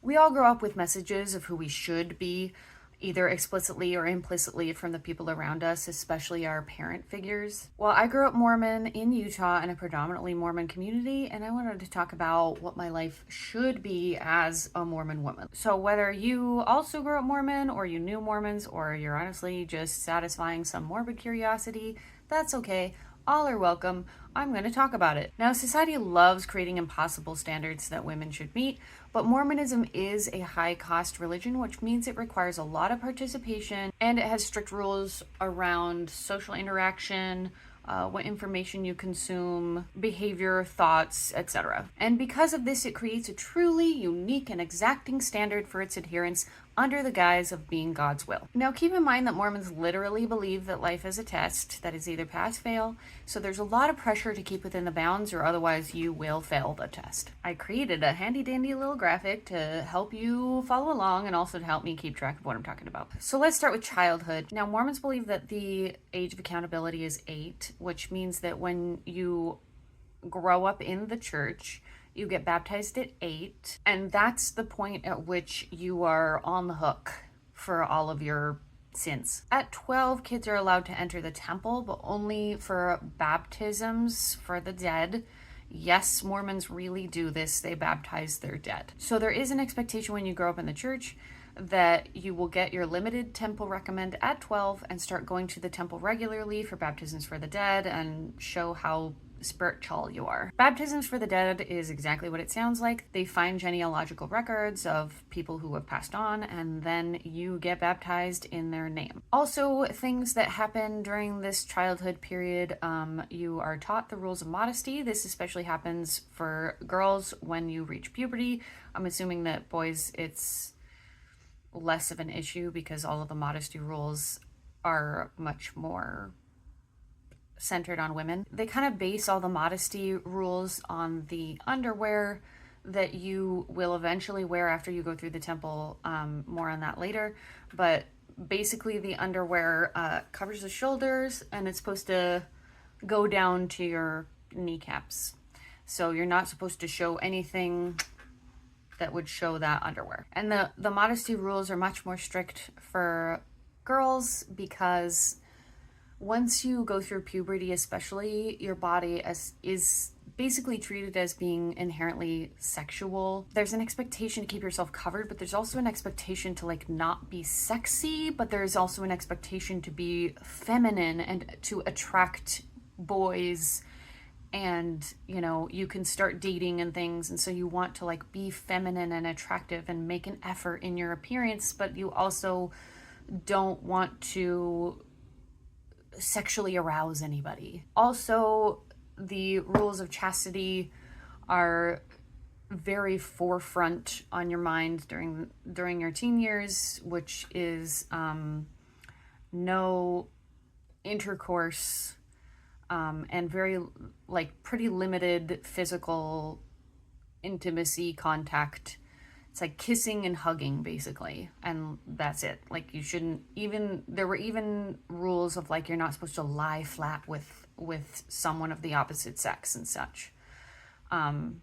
We all grow up with messages of who we should be, either explicitly or implicitly from the people around us, especially our parent figures. Well, I grew up Mormon in Utah in a predominantly Mormon community, and I wanted to talk about what my life should be as a Mormon woman. So whether you also grew up Mormon, or you knew Mormons, or you're honestly just satisfying some morbid curiosity, that's okay. All are welcome. I'm going to talk about it. Now, society loves creating impossible standards that women should meet, but Mormonism is a high-cost religion, which means it requires a lot of participation, and it has strict rules around social interaction, what information you consume, behavior, thoughts, etc. And because of this, it creates a truly unique and exacting standard for its adherents under the guise of being God's will. Now, keep in mind that Mormons literally believe that life is a test that is either pass-fail, so there's a lot of pressure to keep within the bounds, or otherwise you will fail the test. I created a handy-dandy little graphic to help you follow along and also to help me keep track of what I'm talking about. So let's start with childhood. Now, Mormons believe that the age of accountability is 8, which means that when you grow up in the church, you get baptized at 8, and that's the point at which you are on the hook for all of your sins. At 12, kids are allowed to enter the temple, but only for baptisms for the dead. Yes, Mormons really do this. They baptize their dead. So there is an expectation when you grow up in the church that you will get your limited temple recommend at 12 and start going to the temple regularly for baptisms for the dead and show how spiritual you are. Baptisms for the dead is exactly what it sounds like. They find genealogical records of people who have passed on, and then you get baptized in their name. Also, things that happen during this childhood period, you are taught the rules of modesty. This especially happens for girls when you reach puberty. I'm assuming that boys, it's less of an issue because all of the modesty rules are much more centered on women. They kind of base all the modesty rules on the underwear that you will eventually wear after you go through the temple. More on that later. But basically the underwear covers the shoulders, and it's supposed to go down to your kneecaps. So you're not supposed to show anything that would show that underwear. And the modesty rules are much more strict for girls because once you go through puberty, especially, your body is basically treated as being inherently sexual. There's an expectation to keep yourself covered, but there's also an expectation to like not be sexy, but there's also an expectation to be feminine and to attract boys, and you know, you can start dating and things, and so you want to like be feminine and attractive and make an effort in your appearance, but you also don't want to sexually arouse anybody. Also, the rules of chastity are very forefront on your mind during your teen years, which is no intercourse, and very like pretty limited physical intimacy contact. It's like kissing and hugging basically, and that's it. Like you shouldn't even, there were even rules of like you're not supposed to lie flat with someone of the opposite sex and such, and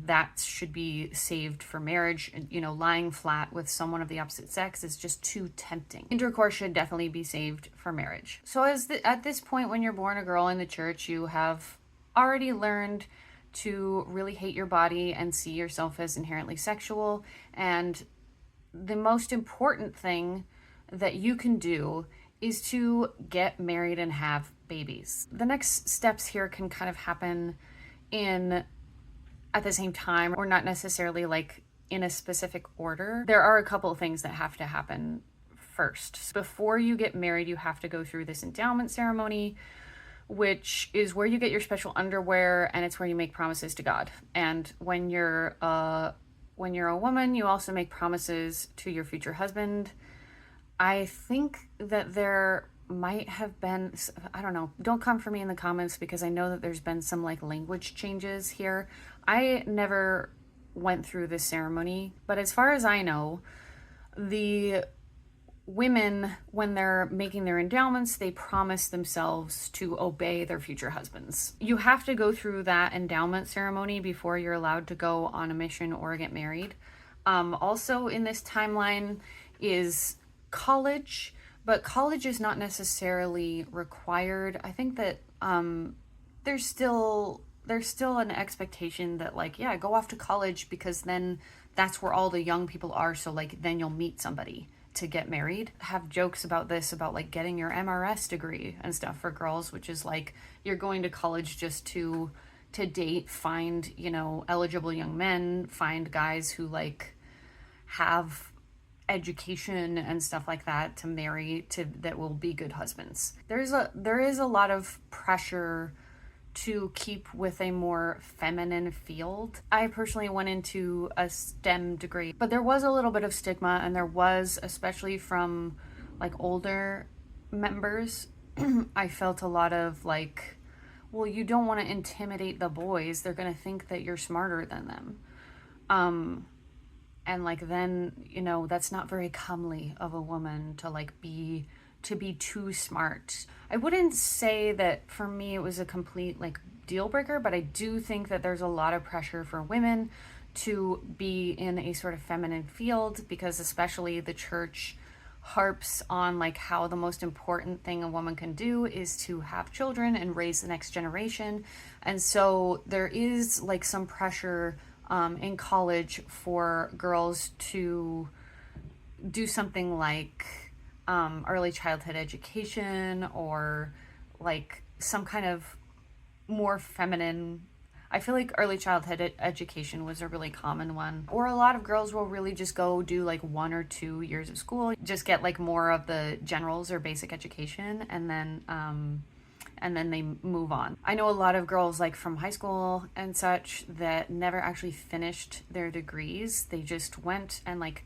that should be saved for marriage. You know, lying flat with someone of the opposite sex is just too tempting. Intercourse should definitely be saved for marriage. So at this point, when you're born a girl in the church, you have already learned to really hate your body and see yourself as inherently sexual. And the most important thing that you can do is to get married and have babies. The next steps here can kind of happen at the same time, or not necessarily like in a specific order. There are a couple of things that have to happen first. Before you get married, you have to go through this endowment ceremony, which is where you get your special underwear, and it's where you make promises to God. And when you're a woman, you also make promises to your future husband. I think that there might have been, I don't know, don't come for me in the comments because I know that there's been some like language changes here. I never went through this ceremony, but as far as I know, the women, when they're making their endowments, they promise themselves to obey their future husbands. You have to go through that endowment ceremony before you're allowed to go on a mission or get married. Also in this timeline is college, but college is not necessarily required. I think that there's still an expectation that, like, yeah, go off to college because then that's where all the young people are, so like then you'll meet somebody to get married. Have jokes about this, about like getting your MRS degree and stuff for girls, which is like you're going to college just to date, find, eligible young men, find guys who like have education and stuff like that to marry, to that will be good husbands. There is a lot of pressure to keep with a more feminine field. I personally went into a STEM degree, but there was a little bit of stigma, and there was, especially from like older members, I felt a lot of like, well, you don't want to intimidate the boys. They're going to think that you're smarter than them. And like then, that's not very comely of a woman to like be too smart. I wouldn't say that for me it was a complete like deal breaker, but I do think that there's a lot of pressure for women to be in a sort of feminine field, because especially the church harps on like how the most important thing a woman can do is to have children and raise the next generation. And so there is like some pressure in college for girls to do something like early childhood education, or like some kind of more feminine. I feel like early childhood education was a really common one. Or a lot of girls will really just go do like 1 or 2 years of school, just get like more of the generals or basic education, and then they move on. I know a lot of girls like from high school and such that never actually finished their degrees. They just went and like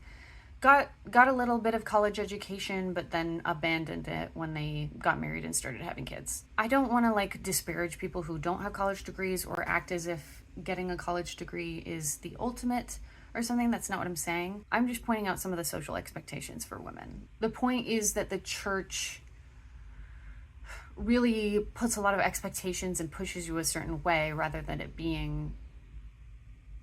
got a little bit of college education, but then abandoned it when they got married and started having kids. I don't want to like disparage people who don't have college degrees or act as if getting a college degree is the ultimate or something. That's not what I'm saying. I'm just pointing out some of the social expectations for women. The point is that the church really puts a lot of expectations and pushes you a certain way, rather than it being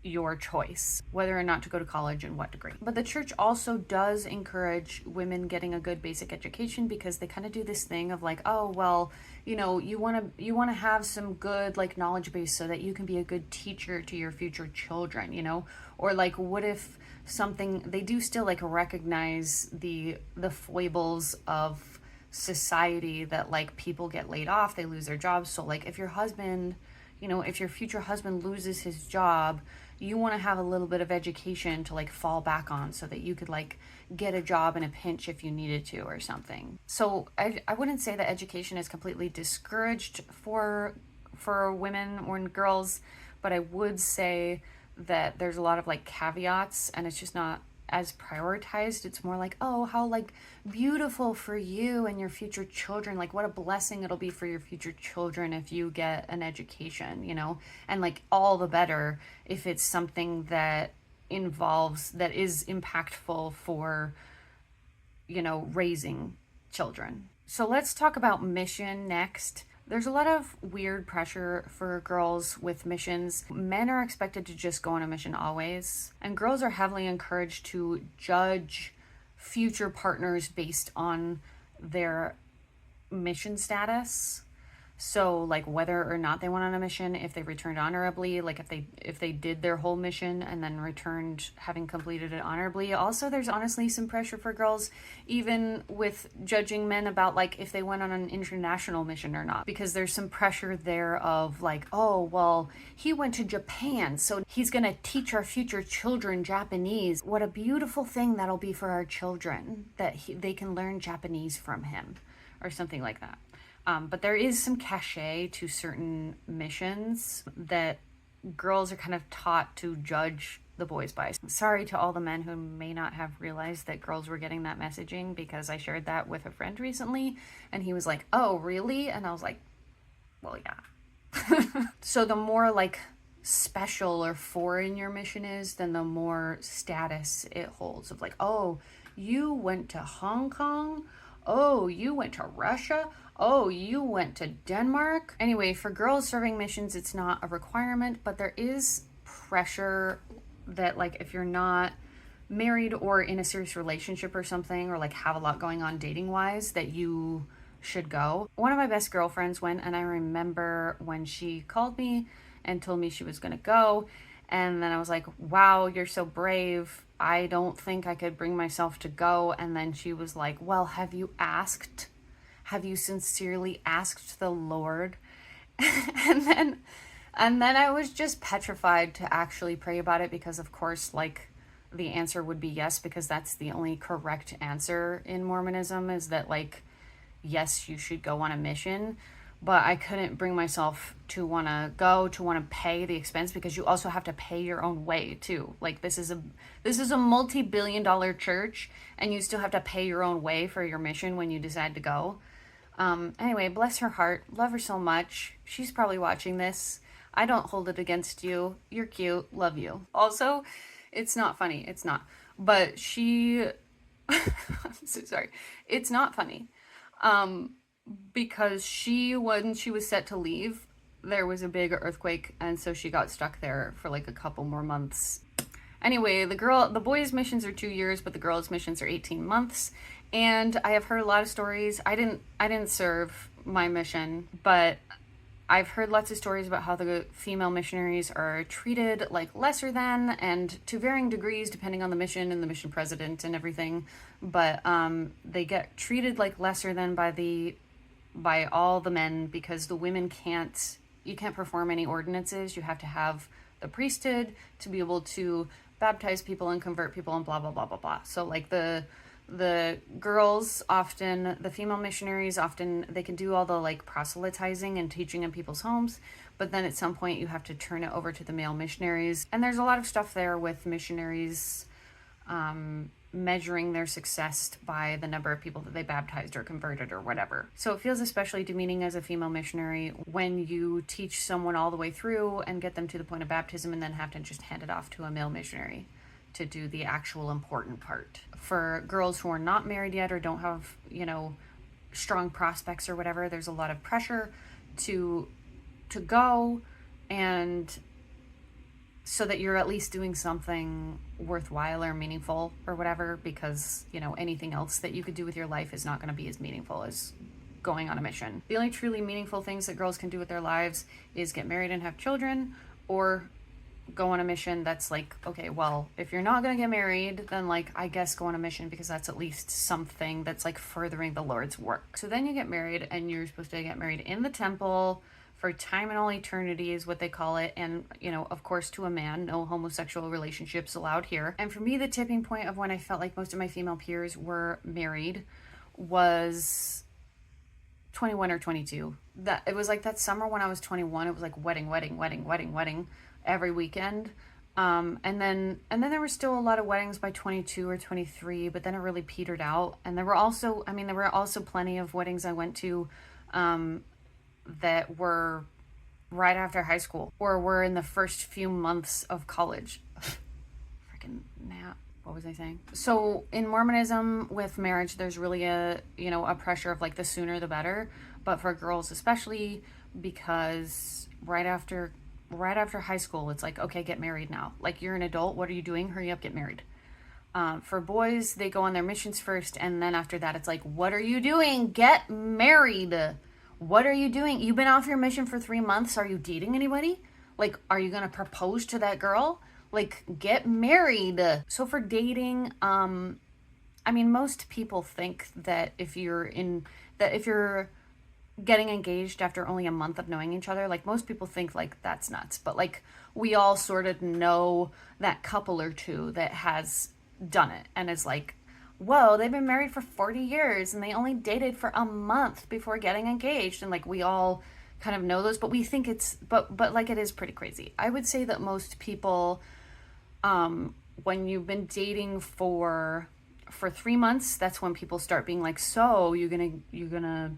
your choice whether or not to go to college and what degree. But the church also does encourage women getting a good basic education, because they kind of do this thing of like, oh well, you want to have some good like knowledge base so that you can be a good teacher to your future children, or like, what if something, they do still like recognize the foibles of society, that like people get laid off, they lose their jobs. So like if your husband, if your future husband loses his job, you want to have a little bit of education to like fall back on, so that you could like get a job in a pinch if you needed to or something. So I wouldn't say that education is completely discouraged for women or girls, but I would say that there's a lot of like caveats, and it's just not as prioritized. It's more like, oh, how like beautiful for you and your future children, like what a blessing it'll be for your future children if you get an education, and like all the better if it's something that is impactful for raising children. So let's talk about mission next. There's a lot of weird pressure for girls with missions. Men are expected to just go on a mission always, and girls are heavily encouraged to judge future partners based on their mission status. So like whether or not they went on a mission, if they returned honorably, like if they did their whole mission and then returned having completed it honorably. Also, there's honestly some pressure for girls even with judging men about like if they went on an international mission or not, because there's some pressure there of like, oh well, he went to Japan, so he's gonna teach our future children Japanese. What a beautiful thing that'll be for our children, that they can learn Japanese from him, or something like that. But there is some cachet to certain missions that girls are kind of taught to judge the boys by. Sorry to all the men who may not have realized that girls were getting that messaging, because I shared that with a friend recently, and he was like, oh, really? And I was like, well, yeah. So the more like special or foreign your mission is, then the more status it holds of like, oh, you went to Hong Kong? Oh, you went to Russia? Oh, you went to Denmark? Anyway, for girls serving missions, it's not a requirement, but there is pressure that like if you're not married or in a serious relationship or something, or like have a lot going on dating wise, that you should go. One of my best girlfriends went, and I remember when she called me and told me she was going to go, and then I was like, wow, you're so brave. I don't think I could bring myself to go. And then she was like, well, have you asked? Have you sincerely asked the Lord? and then and then I was just petrified to actually pray about it, because of course, like, the answer would be yes, because that's the only correct answer in Mormonism, is that, like, yes, you should go on a mission. But I couldn't bring myself to want to go, to want to pay the expense, because you also have to pay your own way too. Like, this is a multi-billion-dollar church, and you still have to pay your own way for your mission when you decide to go. Anyway, bless her heart. Love her so much. She's probably watching this. I don't hold it against you. You're cute. Love you. Also, it's not funny. It's not. But she... I'm so sorry. It's not funny. Because when she was set to leave, there was a big earthquake, and so she got stuck there for like a couple more months. Anyway, the boys' missions are 2 years, but the girls' missions are 18 months. And I have heard a lot of stories. I didn't serve my mission, but I've heard lots of stories about how the female missionaries are treated like lesser than, and to varying degrees depending on the mission and the mission president and everything. But they get treated like lesser than by all the men, because the women can't perform any ordinances. You have to have the priesthood to be able to baptize people and convert people and blah blah blah blah blah. So like the girls often, the female missionaries often, they can do all the like proselytizing and teaching in people's homes, but then at some point you have to turn it over to the male missionaries. And there's a lot of stuff there with missionaries measuring their success by the number of people that they baptized or converted or whatever. So it feels especially demeaning as a female missionary when you teach someone all the way through and get them to the point of baptism, and then have to just hand it off to a male missionary to do the actual important part. For girls who are not married yet or don't have, strong prospects or whatever, there's a lot of pressure to go, and so that you're at least doing something worthwhile or meaningful or whatever, because, anything else that you could do with your life is not going to be as meaningful as going on a mission. The only truly meaningful things that girls can do with their lives is get married and have children, or go on a mission. That's like, okay, well, if you're not going to get married, then like, I guess go on a mission, because that's at least something that's like furthering the Lord's work. So then you get married, and you're supposed to get married in the temple for time and all eternity is what they call it. And, of course, to a man, no homosexual relationships allowed here. And for me, the tipping point of when I felt like most of my female peers were married was 21 or 22. That it was like that summer when I was 21, it was like wedding every weekend. And then there were still a lot of weddings by 22 or 23, but then it really petered out. And there were also plenty of weddings I went to that were right after high school, or were in the first few months of college. Freaking nap. What was I saying? So in Mormonism with marriage, there's really a pressure of like the sooner the better, but for girls especially, because right after high school, it's like, okay, get married now. Like, you're an adult. What are you doing? Hurry up, get married. For boys, they go on their missions first, and then after that, it's like, what are you doing? Get married. What are you doing? You've been off your mission for 3 months. Are you dating anybody? Like, are you going to propose to that girl? Like, get married. So for dating, most people think that if you're getting engaged after only a month of knowing each other, like, most people think like that's nuts. But like, we all sort of know that couple or two that has done it and is like, whoa, they've been married for 40 years and they only dated for a month before getting engaged. And like, we all kind of know those, but we think but like, it is pretty crazy. I would say that most people, when you've been dating for 3 months, that's when people start being like, so you're gonna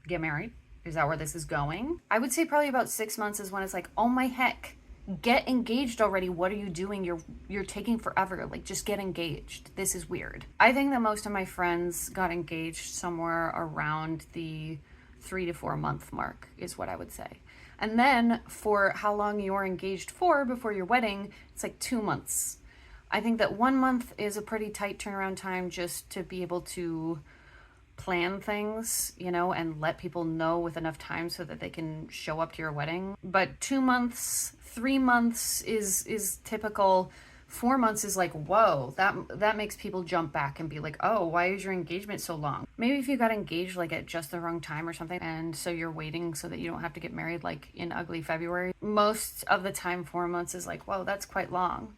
get married? Is that where this is going? I would say probably about 6 months is when it's like, oh my heck, get engaged already. What are you doing? You're taking forever. Like, just get engaged. This is weird. I think that most of my friends got engaged somewhere around the 3 to 4 month mark is what I would say. And then for how long you're engaged for before your wedding, it's like 2 months. I think that 1 month is a pretty tight turnaround time just to be able to plan things, and let people know with enough time so that they can show up to your wedding. But 2 months, 3 months is typical. 4 months is like, whoa, that makes people jump back and be like, oh, why is your engagement so long? Maybe if you got engaged like at just the wrong time or something, and so you're waiting so that you don't have to get married like in ugly February. Most of the time, 4 months is like, whoa, that's quite long.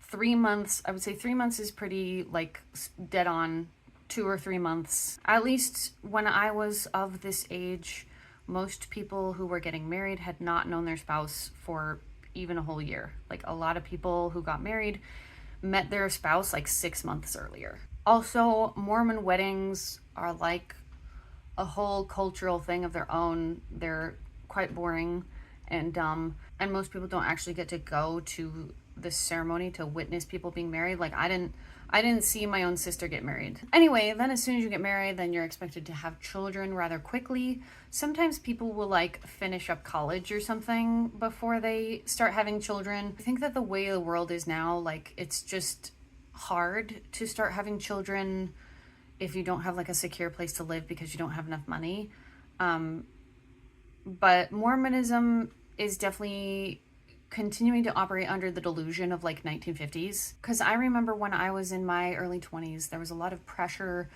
3 months, I would say 3 months is pretty like dead on. 2 or 3 months. At least when I was of this age, most people who were getting married had not known their spouse for even a whole year. Like a lot of people who got married met their spouse like 6 months earlier. Also, Mormon weddings are like a whole cultural thing of their own. They're quite boring and dumb, and most people don't actually get to go to the ceremony to witness people being married. Like I didn't see my own sister get married. Anyway, then as soon as you get married, then you're expected to have children rather quickly. Sometimes people will like finish up college or something before they start having children. I think that the way the world is now, like it's just hard to start having children if you don't have like a secure place to live because you don't have enough money. But Mormonism is definitely continuing to operate under the delusion of like 1950s. Because I remember when I was in my early 20s, there was a lot of pressure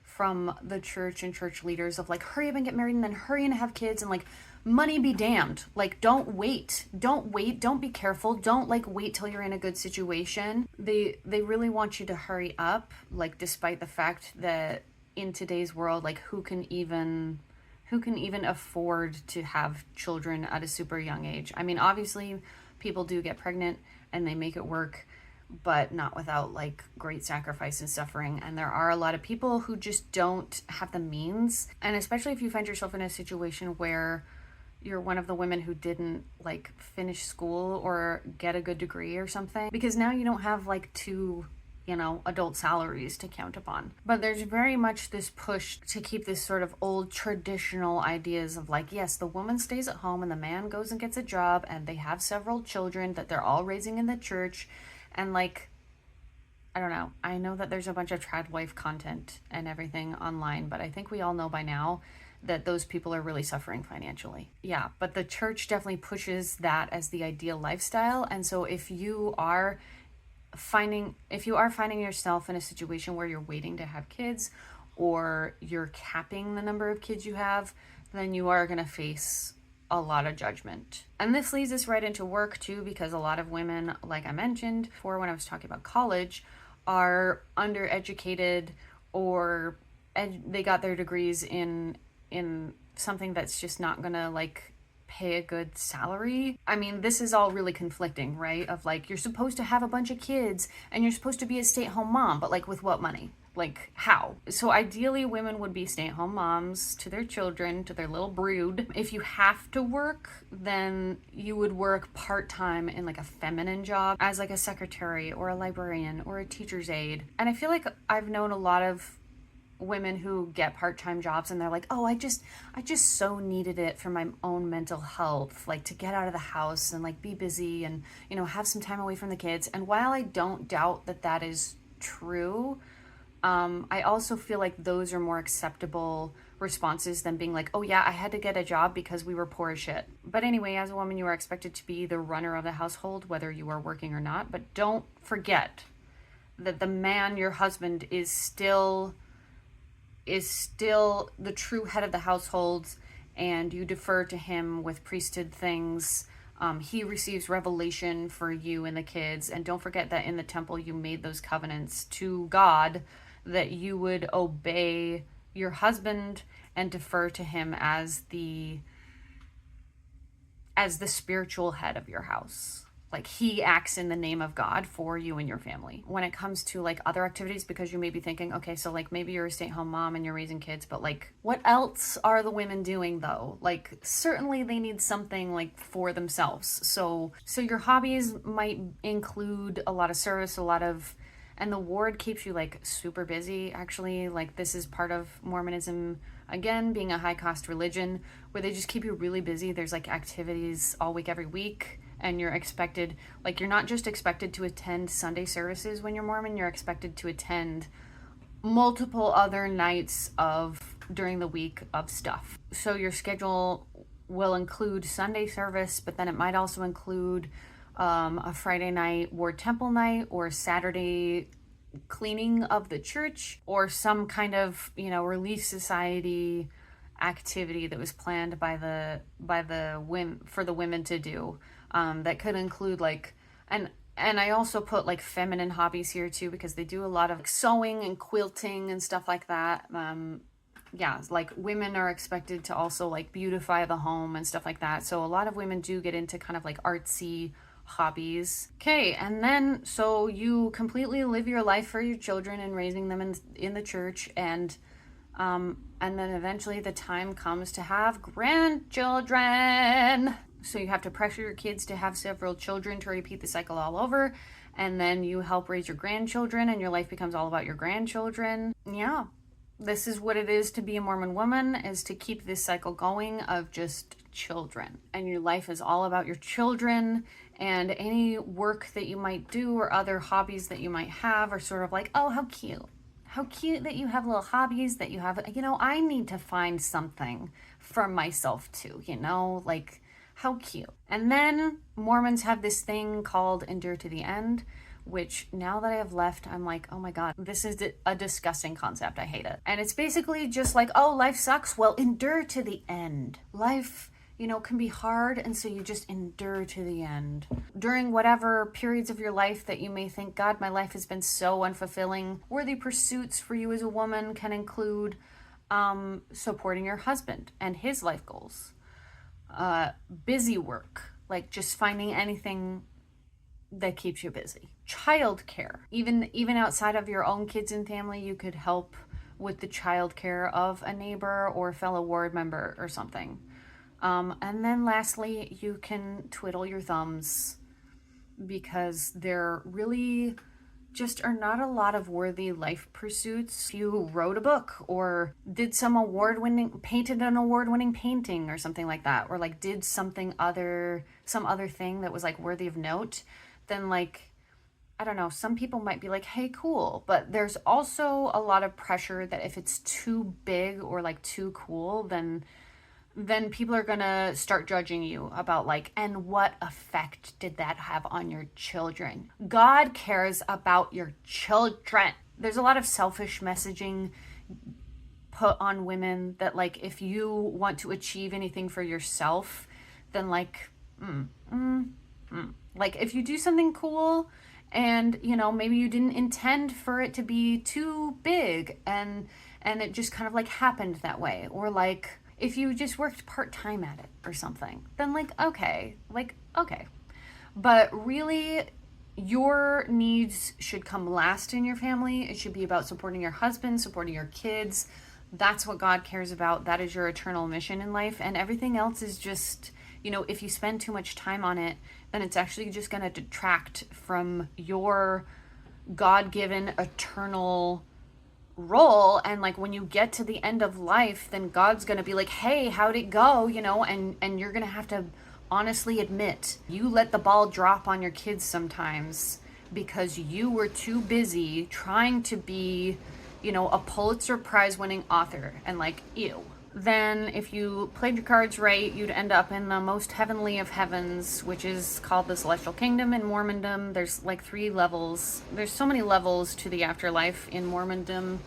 from the church and church leaders of like, hurry up and get married and then hurry and have kids, and like, money be damned. Like, don't wait, don't be careful, don't like wait till you're in a good situation. They really want you to hurry up, like despite the fact that in today's world, like who can even afford to have children at a super young age? I mean, obviously people do get pregnant and they make it work, but not without like great sacrifice and suffering. And there are a lot of people who just don't have the means. And especially if you find yourself in a situation where you're one of the women who didn't like finish school or get a good degree or something, because now you don't have like two adult salaries to count upon. But there's very much this push to keep this sort of old traditional ideas of like, yes, the woman stays at home and the man goes and gets a job and they have several children that they're all raising in the church. And like, I don't know. I know that there's a bunch of trad wife content and everything online, but I think we all know by now that those people are really suffering financially. Yeah, but the church definitely pushes that as the ideal lifestyle. And so if you are finding yourself in a situation where you're waiting to have kids or you're capping the number of kids you have, then you are going to face a lot of judgment. And this leads us right into work too, because a lot of women, like I mentioned before when I was talking about college, are undereducated or they got their degrees in something that's just not going to like pay a good salary. I mean, this is all really conflicting, right? Of like, you're supposed to have a bunch of kids and you're supposed to be a stay-at-home mom, but like with what money? Like how? So ideally women would be stay-at-home moms to their children, to their little brood. If you have to work, then you would work part-time in like a feminine job as like a secretary or a librarian or a teacher's aide. And I feel like I've known a lot of women who get part-time jobs and they're like, oh, I just so needed it for my own mental health, like to get out of the house and like be busy and have some time away from the kids. And while I don't doubt that that is true, I also feel like those are more acceptable responses than being like, oh yeah, I had to get a job because we were poor as shit. But anyway, as a woman, you are expected to be the runner of the household, whether you are working or not. But don't forget that the man, your husband, is still the true head of the household, and you defer to him with priesthood things. He receives revelation for you and the kids. And don't forget that in the temple you made those covenants to God that you would obey your husband and defer to him as the spiritual head of your house. Like he acts in the name of God for you and your family. When it comes to like other activities, because you may be thinking, okay, so like maybe you're a stay-at-home mom and you're raising kids, but like what else are the women doing though? Like certainly they need something like for themselves. So your hobbies might include a lot of service, and the ward keeps you like super busy. Actually, like this is part of Mormonism, again, being a high cost religion where they just keep you really busy. There's like activities all week, every week. and you're expected, like, you're not just expected to attend Sunday services when you're Mormon, you're expected to attend multiple other nights of during the week of stuff. So your schedule will include Sunday service, but then it might also include a Friday night Ward Temple night, or Saturday cleaning of the church, or some kind of, Relief Society activity that was planned by the women, for the women to do, that could include like, and I also put like feminine hobbies here too, because they do a lot of sewing and quilting and stuff like that. Yeah, like women are expected to also like beautify the home and stuff like that. So a lot of women do get into kind of like artsy hobbies. Okay, and then so you completely live your life for your children and raising them in the church, and then eventually the time comes to have grandchildren. So you have to pressure your kids to have several children to repeat the cycle all over, and then you help raise your grandchildren, and your life becomes all about your grandchildren. Yeah, this is what it is to be a Mormon woman, is to keep this cycle going of just children. And your life is all about your children, and any work that you might do or other hobbies that you might have are sort of like, oh, how cute. How cute that you have little hobbies, that you have, I need to find something for myself too, like, how cute. And then Mormons have this thing called endure to the end, which now that I have left, I'm like, oh my God, this is a disgusting concept. I hate it. And it's basically just like, oh, life sucks. Well, endure to the end. Life, can be hard, and so you just endure to the end. During whatever periods of your life that you may think, God, my life has been so unfulfilling, worthy pursuits for you as a woman can include supporting your husband and his life goals. Busy work, like just finding anything that keeps you busy. Childcare, even outside of your own kids and family, you could help with the childcare of a neighbor or fellow ward member or something. And then lastly, you can twiddle your thumbs, because there really just are not a lot of worthy life pursuits. If you wrote a book, or did painted an award-winning painting or something like that, or like did some other thing that was like worthy of note, then like, I don't know, some people might be like, hey, cool. But there's also a lot of pressure that if it's too big or like too cool, then people are gonna start judging you about like, and what effect did that have on your children? God cares about your children. There's a lot of selfish messaging put on women that like, if you want to achieve anything for yourself, then like, like if you do something cool and maybe you didn't intend for it to be too big, and it just kind of like happened that way, or like if you just worked part-time at it or something, then okay. But really, your needs should come last in your family. It should be about supporting your husband, supporting your kids. That's what God cares about. That is your eternal mission in life. And everything else is just, if you spend too much time on it, then it's actually just going to detract from your God-given eternal role. And like, when you get to the end of life, then God's gonna be like, hey, how'd it go, and you're gonna have to honestly admit you let the ball drop on your kids sometimes because you were too busy trying to be a Pulitzer Prize winning author, and like, ew. Then if you played your cards right, you'd end up in the most heavenly of heavens, which is called the Celestial Kingdom in Mormondom. There's like 3 levels. There's so many levels to the afterlife in Mormondom,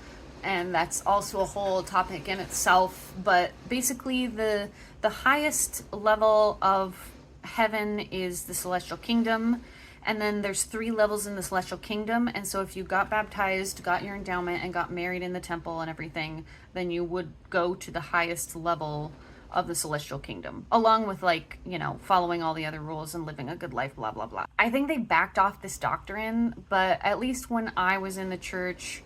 and that's also a whole topic in itself. But basically the highest level of heaven is the Celestial Kingdom. And then there's 3 levels in the Celestial Kingdom. And so if you got baptized, got your endowment, and got married in the temple and everything, then you would go to the highest level of the Celestial Kingdom, along with like, following all the other rules and living a good life, blah, blah, blah. I think they backed off this doctrine, but at least when I was in the church,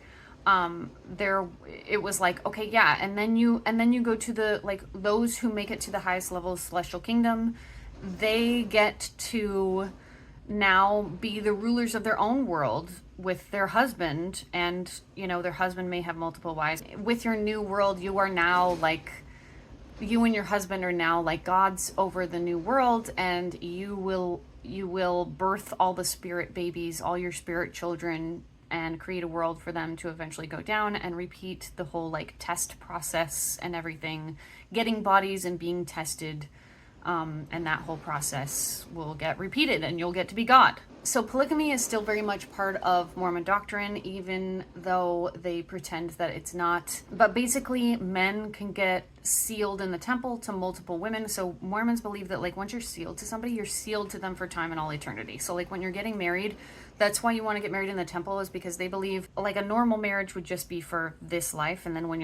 it was like, okay, yeah. And then you go to the, like, those who make it to the highest level of Celestial Kingdom, they get to now be the rulers of their own world with their husband, and their husband may have multiple wives. With your new world, you are now like, you and your husband are now like gods over the new world, and you will you will birth all the spirit babies, all your spirit children, and create a world for them to eventually go down and repeat the whole like test process and everything, getting bodies and being tested. And that whole process will get repeated and you'll get to be God. So polygamy is still very much part of Mormon doctrine, even though they pretend that it's not. But basically, men can get sealed in the temple to multiple women. So Mormons believe that like once you're sealed to somebody, you're sealed to them for time and all eternity. So like when you're getting married, that's why you want to get married in the temple, is because they believe like a normal marriage would just be for this life, and then when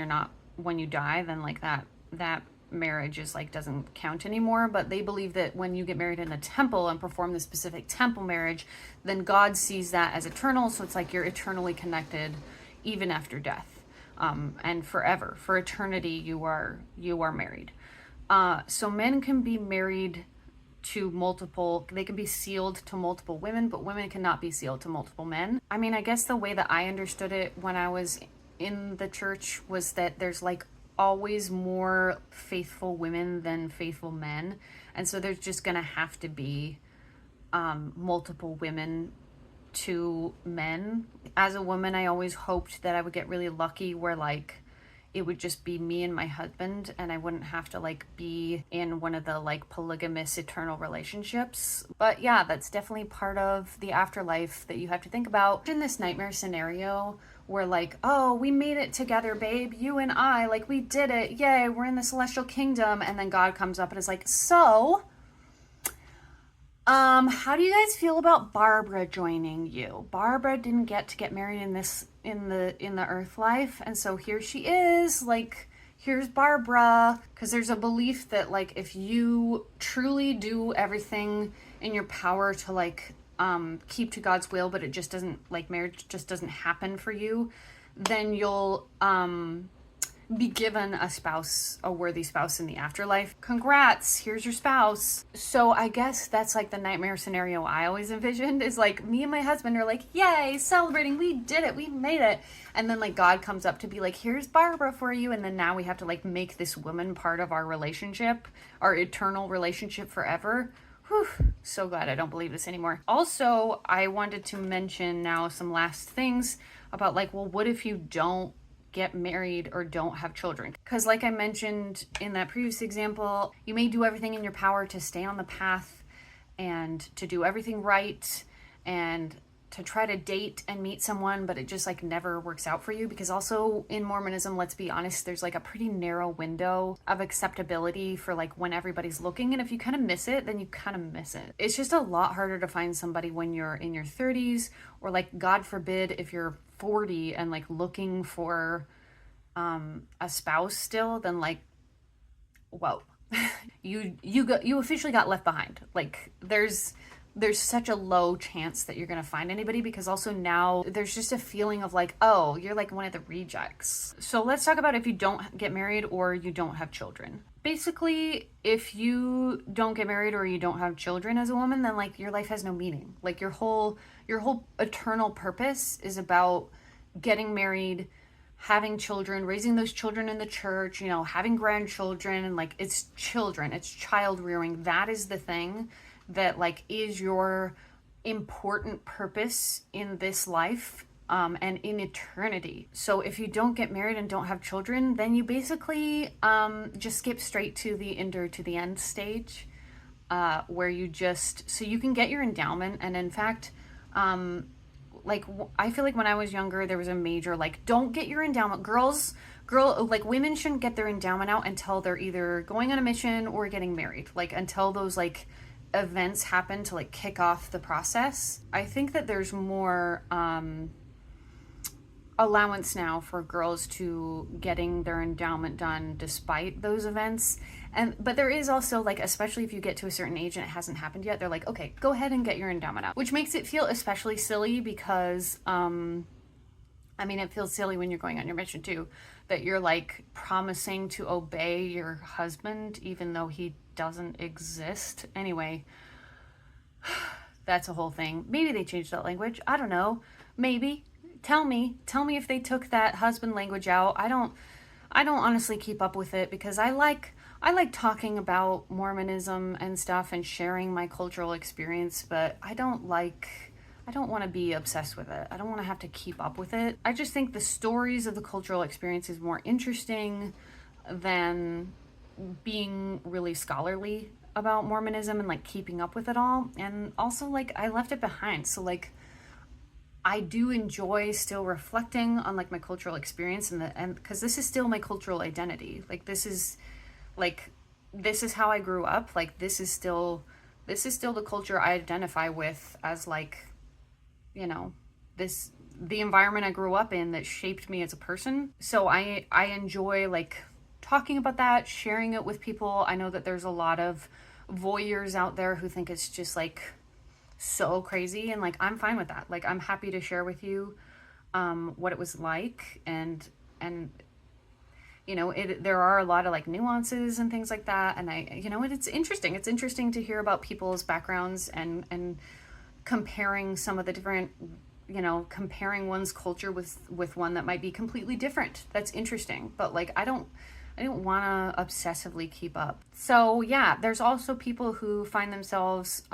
you die, then like that marriage is like doesn't count anymore. But they believe that when you get married in the temple and perform the specific temple marriage, then God sees that as eternal. So it's like you're eternally connected even after death, and forever, for eternity you are married. So men can be married to multiple, they can be sealed to multiple women, but women cannot be sealed to multiple men. I mean, I guess the way that I understood it when I was in the church was that there's like always more faithful women than faithful men, and so there's just gonna have to be multiple women to men. As a woman, I always hoped that I would get really lucky where like it would just be me and my husband, and I wouldn't have to like be in one of the like polygamous eternal relationships. But yeah, that's definitely part of the afterlife that you have to think about. In this nightmare scenario where like, oh, we made it together, babe, you and I, like we did it, yay, we're in the celestial kingdom, and then God comes up and is like, so how do you guys feel about Barbara joining you? Barbara didn't get to get married in the earth life, and so here she is, like, here's Barbara. Because there's a belief that like if you truly do everything in your power to like keep to God's will, but it just doesn't, like marriage just doesn't happen for you, then you'll be given a spouse, a worthy spouse in the afterlife. Congrats, here's your spouse. So I guess that's like the nightmare scenario I always envisioned, is like me and my husband are like, yay, celebrating, we did it, we made it. And then like God comes up to be like, here's Barbara for you. And then now we have to like make this woman part of our relationship, our eternal relationship forever. Whew, so glad I don't believe this anymore. Also, I wanted to mention now some last things about like, well, what if you don't get married or don't have children? Because like I mentioned in that previous example, you may do everything in your power to stay on the path and to do everything right and to try to date and meet someone, but it just like never works out for you. Because also in Mormonism, let's be honest, there's like a pretty narrow window of acceptability for like when everybody's looking, and if you kind of miss it, then you kind of miss it. It's just a lot harder to find somebody when you're in your 30s, or like God forbid if you're 40 and like looking for a spouse still, then like, whoa, you officially got left behind. Like there's such a low chance that you're going to find anybody, because also now there's just a feeling of like, oh, you're like one of the rejects. So let's talk about if you don't get married or you don't have children. Basically, if you don't get married or you don't have children as a woman, then like your life has no meaning. Like your whole eternal purpose is about getting married, having children, raising those children in the church, you know, having grandchildren, and like it's children, it's child rearing. That is the thing that like is your important purpose in this life and in eternity. So if you don't get married and don't have children, then you basically just skip straight to the end stage, where you just, so you can get your endowment. And in fact, like I feel like when I was younger, there was a major like, don't get your endowment. Like women shouldn't get their endowment out until they're either going on a mission or getting married, like until those like events happen to like kick off the process. I think that there's more allowance now for girls to getting their endowment done despite those events. But there is also like, especially if you get to a certain age and it hasn't happened yet, they're like, okay, go ahead and get your endowment out, which makes it feel especially silly because I mean, it feels silly when you're going on your mission too, that you're like promising to obey your husband even though he doesn't exist. Anyway, that's a whole thing. Maybe they changed that language. I don't know. Maybe. Tell me if they took that husband language out. I don't honestly keep up with it because I like I like talking about Mormonism and stuff and sharing my cultural experience, but I don't want to be obsessed with it. I don't want to have to keep up with it. I just think the stories of the cultural experience is more interesting than being really scholarly about Mormonism and like keeping up with it all. And also, like, I left it behind. So, like, I do enjoy still reflecting on like my cultural experience and because this is still my cultural identity. Like this is how I grew up. Like this is still the culture I identify with as like, you know, this the environment I grew up in that shaped me as a person. So I enjoy like talking about that, sharing it with people. I know that there's a lot of voyeurs out there who think it's just like so crazy, and like I'm fine with that. Like I'm happy to share with you what it was like, and you know there are a lot of like nuances and things like that, and it's interesting. It's interesting to hear about people's backgrounds and comparing some of the different, comparing one's culture with one that might be completely different. That's interesting, but like I don't want to obsessively keep up. So yeah, there's also people who find themselves,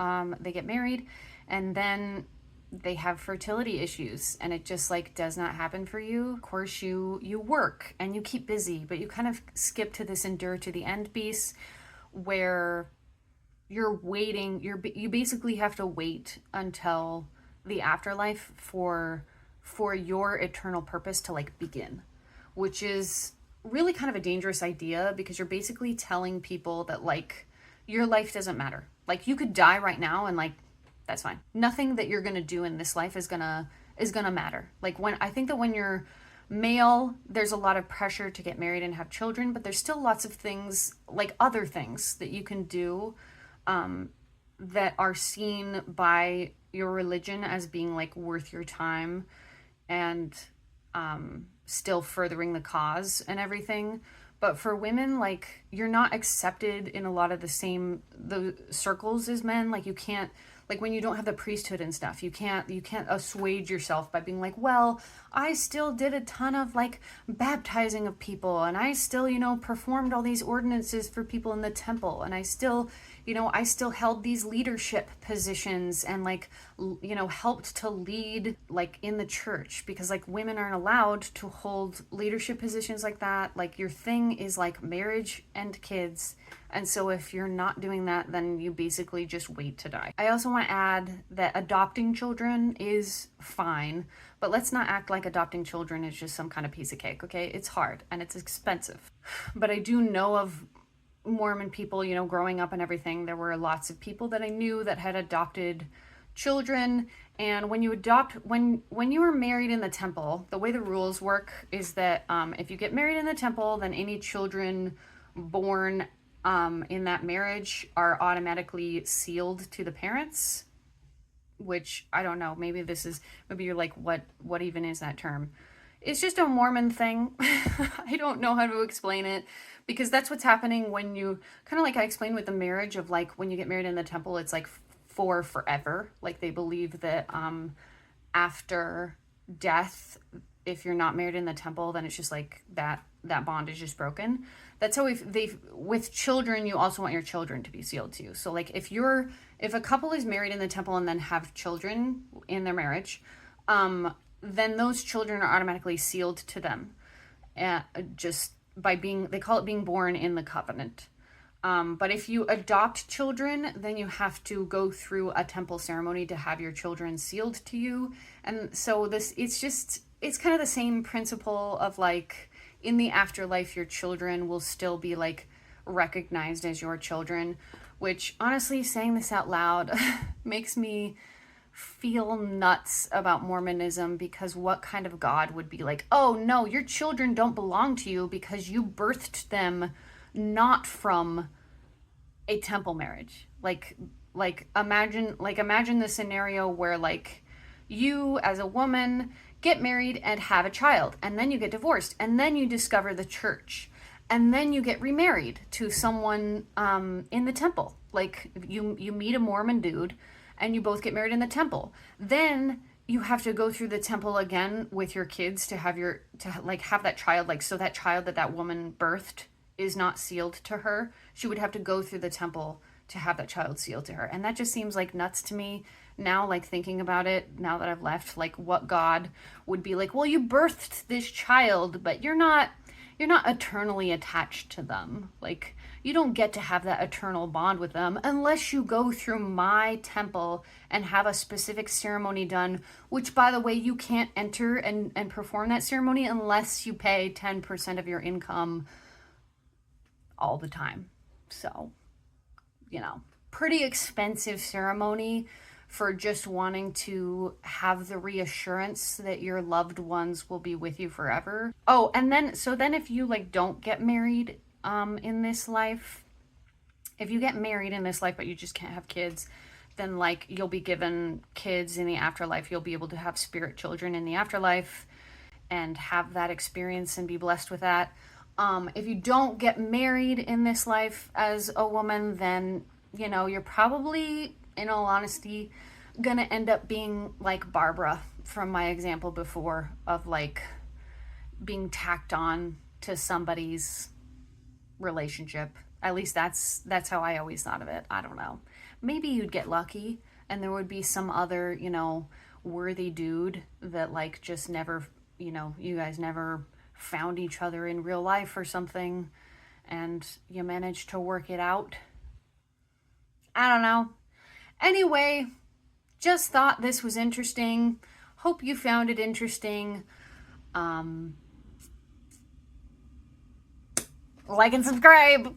they get married and then they have fertility issues and it just like does not happen for you. Of course, you work and you keep busy, but you kind of skip to this endure to the end piece where you're waiting. You basically have to wait until the afterlife for your eternal purpose to like begin, which is really kind of a dangerous idea because you're basically telling people that like your life doesn't matter. Like you could die right now and like that's fine. Nothing that you're going to do in this life is going to matter. Like when I think that when you're male, there's a lot of pressure to get married and have children, but there's still lots of things like other things that you can do that are seen by your religion as being like worth your time and still furthering the cause and everything. But for women, like you're not accepted in a lot of the circles as men. Like you can't, like when you don't have the priesthood and stuff, you can't assuage yourself by being like, well, I still did a ton of like baptizing of people and I still, performed all these ordinances for people in the temple and I still held these leadership positions and like helped to lead like in the church, because like women aren't allowed to hold leadership positions like that. Like your thing is like marriage and kids. And so if you're not doing that, then you basically just wait to die. I also want to add that adopting children is fine, but let's not act like adopting children is just some kind of piece of cake, okay? It's hard and it's expensive. But I do know of Mormon people, growing up and everything, there were lots of people that I knew that had adopted children. And when you adopt, when you are married in the temple, the way the rules work is that if you get married in the temple, then any children born in that marriage are automatically sealed to the parents, which I don't know. Maybe you're like, what even is that term? It's just a Mormon thing. I don't know how to explain it because that's what's happening when you kind of like I explained with the marriage of like when you get married in the temple, it's like for forever. Like they believe that after death, if you're not married in the temple, then it's just like that bond is just broken. That's how with children, you also want your children to be sealed too. So like if a couple is married in the temple and then have children in their marriage, then those children are automatically sealed to them, just by they call it being born in the covenant. But if you adopt children, then you have to go through a temple ceremony to have your children sealed to you. And so it's kind of the same principle of like in the afterlife, your children will still be like recognized as your children, which honestly, saying this out loud makes me feel nuts about Mormonism, because what kind of God would be like, oh no, your children don't belong to you because you birthed them not from a temple marriage. Like imagine the scenario where like you as a woman get married and have a child, and then you get divorced, and then you discover the church, and then you get remarried to someone in the temple. Like you meet a Mormon dude and you both get married in the temple. Then you have to go through the temple again with your kids to have that child, like so that child that woman birthed is not sealed to her, she would have to go through the temple to have that child sealed to her. And that just seems like nuts to me now, like thinking about it, now that I've left, like what God would be like, well, you birthed this child, but you're not eternally attached to them. Like, you don't get to have that eternal bond with them unless you go through my temple and have a specific ceremony done, which, by the way, you can't enter and perform that ceremony unless you pay 10% of your income all the time. So, pretty expensive ceremony for just wanting to have the reassurance that your loved ones will be with you forever. Oh, and then if you like don't get married in this life, if you get married in this life but you just can't have kids, then like you'll be given kids in the afterlife. You'll be able to have spirit children in the afterlife and have that experience and be blessed with that. If you don't get married in this life as a woman, then you're probably, in all honesty, gonna end up being like Barbara from my example before, of like being tacked on to somebody's relationship. At least that's how I always thought of it. I don't know. Maybe you'd get lucky and there would be some other, worthy dude that like just never, you guys never found each other in real life or something and you managed to work it out. I don't know. Anyway, just thought this was interesting. Hope you found it interesting. Like and subscribe.